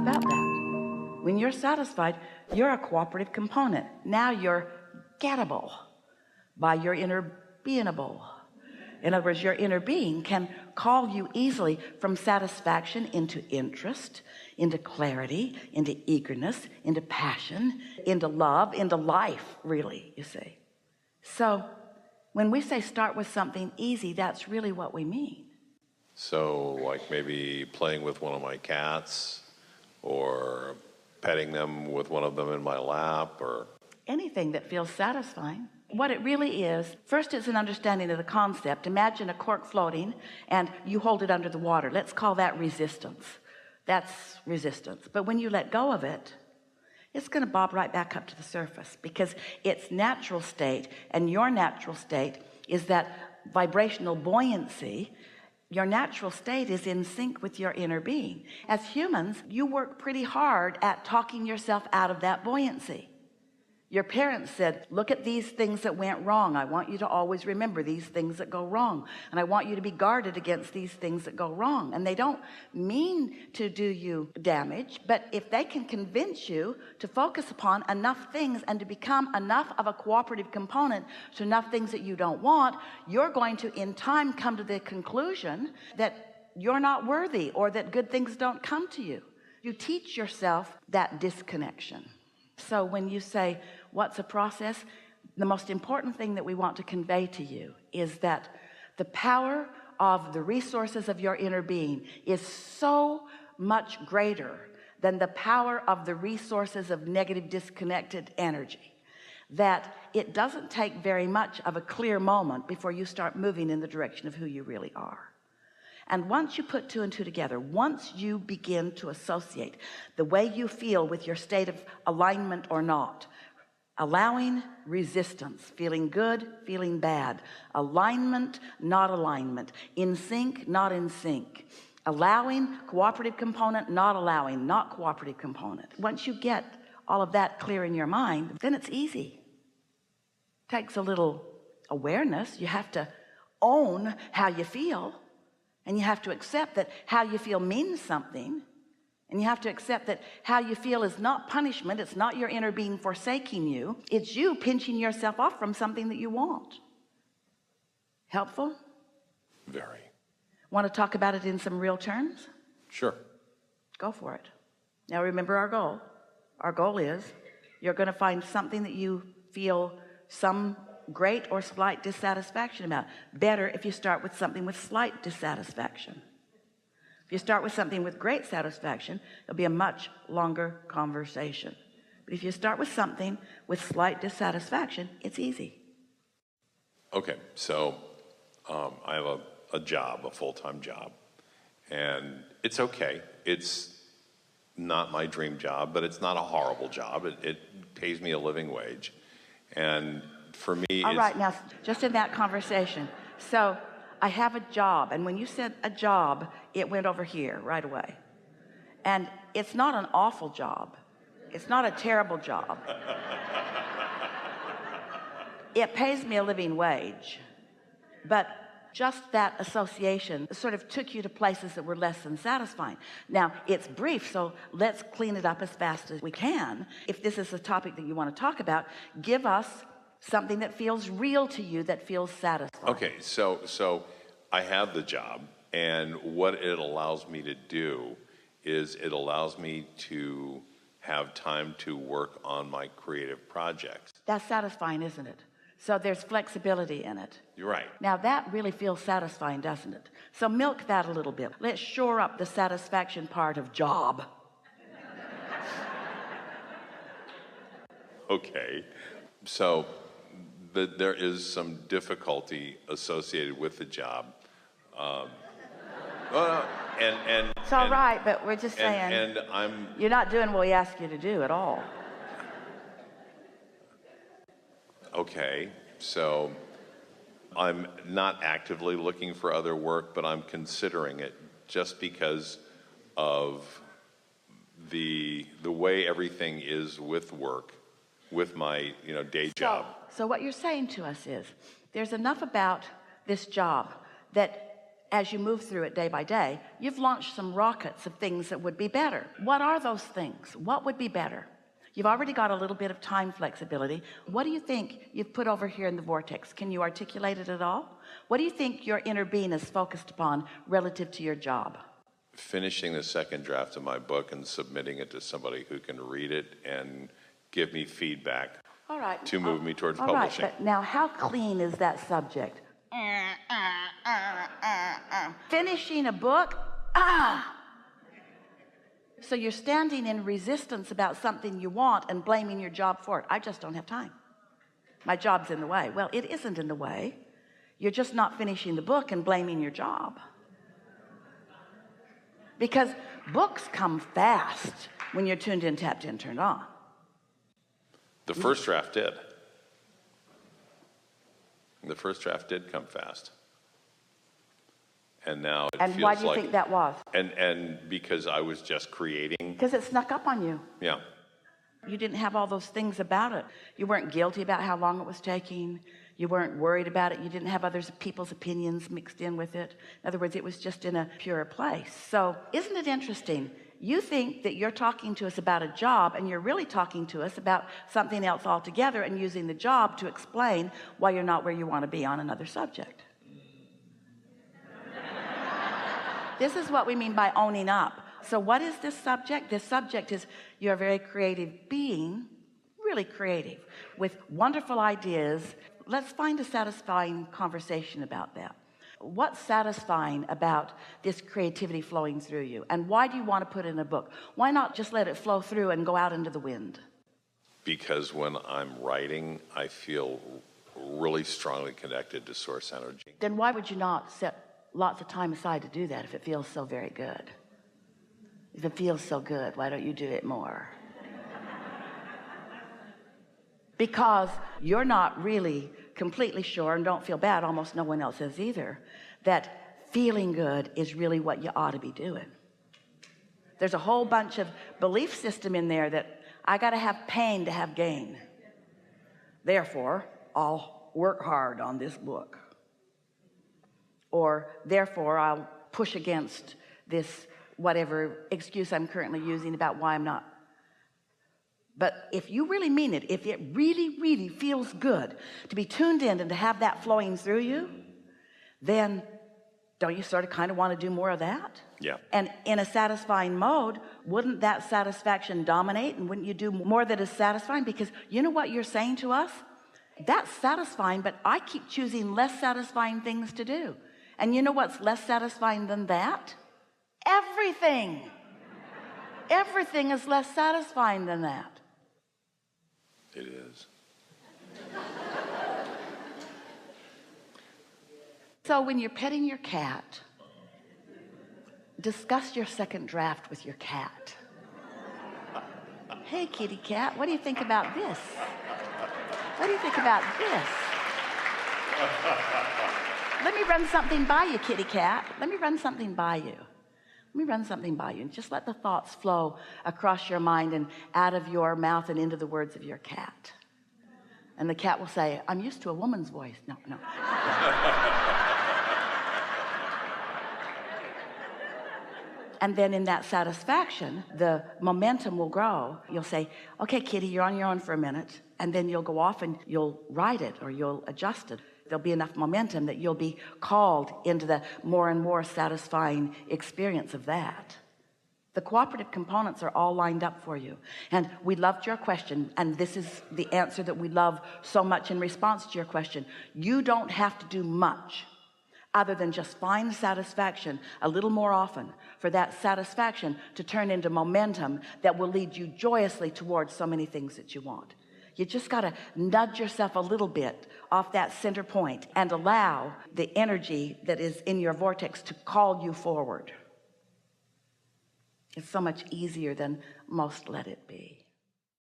about that. When you're satisfied, you're a cooperative component. Now you're gettable by your inner beingable. In other words, your inner being can call you easily from satisfaction into interest, into clarity, into eagerness, into passion, into love, into life, really, you see. So when we say start with something easy, that's really what we mean. So like maybe playing with one of my cats, or petting them with one of them in my lap, or anything that feels satisfying. What it really is, first it's an understanding of the concept. Imagine a cork floating and you hold it under the water. Let's call that resistance. That's resistance. But when you let go of it, it's going to bob right back up to the surface, because its natural state and your natural state is that vibrational buoyancy. Your natural state is in sync with your inner being. As humans, you work pretty hard at talking yourself out of that buoyancy. Your parents said, look at these things that went wrong. I want you to always remember these things that go wrong. And I want you to be guarded against these things that go wrong. And they don't mean to do you damage, but if they can convince you to focus upon enough things and to become enough of a cooperative component to enough things that you don't want, you're going to in time come to the conclusion that you're not worthy, or that good things don't come to you. You teach yourself that disconnection. So when you say, what's a process? The most important thing that we want to convey to you is that the power of the resources of your inner being is so much greater than the power of the resources of negative disconnected energy, that it doesn't take very much of a clear moment before you start moving in the direction of who you really are. And once you put two and two together, once you begin to associate the way you feel with your state of alignment or not, allowing resistance, feeling good, feeling bad, alignment, not alignment, in sync, not in sync, allowing, cooperative component, not allowing, not cooperative component. Once you get all of that clear in your mind, then it's easy. It takes a little awareness. You have to own how you feel. And you have to accept that how you feel means something. And you have to accept that how you feel is not punishment. It's not your inner being forsaking you. It's you pinching yourself off from something that you want. Helpful? Very. Want to talk about it in some real terms? Sure. Go for it. Now remember our goal. Our goal is you're going to find something that you feel some great or slight dissatisfaction about. Better if you start with something with slight dissatisfaction. If you start with something with great satisfaction, it'll be a much longer conversation. But if you start with something with slight dissatisfaction, it's easy. Okay, so I have a job, a full-time job, and it's okay. It's not my dream job, but it's not a horrible job. It pays me a living wage, and for me, all right, now just in that conversation, so I have a job, and when you said a job, it went over here right away. And it's not an awful job. It's not a terrible job. It pays me a living wage. But just that association sort of took you to places that were less than satisfying. Now, it's brief, so let's clean it up as fast as we can. If this is a topic that you want to talk about, give us something that feels real to you, that feels satisfying. Okay, so I have the job, and what it allows me to do is it allows me to have time to work on my creative projects. That's satisfying, isn't it? So there's flexibility in it. You're right. Now that really feels satisfying, doesn't it? So milk that a little bit. Let's shore up the satisfaction part of job. Okay, so there is some difficulty associated with the job. It's all right, but we're just saying, and you're not doing what we ask you to do at all. Okay, so I'm not actively looking for other work, but I'm considering it just because of the way everything is with work, with my day job. So what you're saying to us is there's enough about this job that as you move through it day by day, you've launched some rockets of things that would be better. What are those things? What would be better? You've already got a little bit of time flexibility. What do you think you've put over here in the vortex? Can you articulate it at all? What do you think your inner being is focused upon relative to your job? Finishing the second draft of my book and submitting it to somebody who can read it and give me feedback. All right. To move me towards all publishing. Right, but now how clean is that subject? Finishing a book? So you're standing in resistance about something you want and blaming your job for it. I just don't have time. My job's in the way. Well, it isn't in the way. You're just not finishing the book and blaming your job. Because books come fast when you're tuned in, tapped in, turned on. The first draft did. The first draft did come fast. And now it feels like... And why do you think that was? And because I was just creating... Because it snuck up on you. Yeah. You didn't have all those things about it. You weren't guilty about how long it was taking. You weren't worried about it. You didn't have other people's opinions mixed in with it. In other words, it was just in a pure place. So isn't it interesting? You think that you're talking to us about a job, and you're really talking to us about something else altogether, and using the job to explain why you're not where you want to be on another subject. This is what we mean by owning up. So what is this subject? This subject is you're a very creative being, really creative, with wonderful ideas. Let's find a satisfying conversation about that. What's satisfying about this creativity flowing through you? And why do you want to put it in a book? Why not just let it flow through and go out into the wind? Because when I'm writing, I feel really strongly connected to source energy. Then why would you not set lots of time aside to do that if it feels so very good? If it feels so good, why don't you do it more? Because you're not really completely sure, and don't feel bad, almost no one else is either, that feeling good is really what you ought to be doing. There's a whole bunch of belief system in there that I got to have pain to have gain. Therefore, I'll work hard on this book. Or therefore, I'll push against this whatever excuse I'm currently using about why I'm not. But if you really mean it, if it really, really feels good to be tuned in and to have that flowing through you, then don't you sort of kind of want to do more of that? Yeah. And in a satisfying mode, wouldn't that satisfaction dominate? And wouldn't you do more that is satisfying? Because you know what you're saying to us? That's satisfying, but I keep choosing less satisfying things to do. And you know what's less satisfying than that? Everything. Everything is less satisfying than that. It is. So when you're petting your cat, discuss your second draft with your cat. Hey, kitty cat, what do you think about this? What do you think about this? Let me run something by you, kitty cat. Let me run something by you. Let me run something by you. And just let the thoughts flow across your mind and out of your mouth and into the words of your cat. And the cat will say, I'm used to a woman's voice. No. And then in that satisfaction, the momentum will grow. You'll say, okay, kitty, you're on your own for a minute. And then you'll go off and you'll write it or you'll adjust it. There'll be enough momentum that you'll be called into the more and more satisfying experience of that. The cooperative components are all lined up for you. And we loved your question, and this is the answer that we love so much in response to your question. You don't have to do much other than just find satisfaction a little more often for that satisfaction to turn into momentum that will lead you joyously towards so many things that you want. You just got to nudge yourself a little bit off that center point and allow the energy that is in your vortex to call you forward. It's so much easier than most let it be.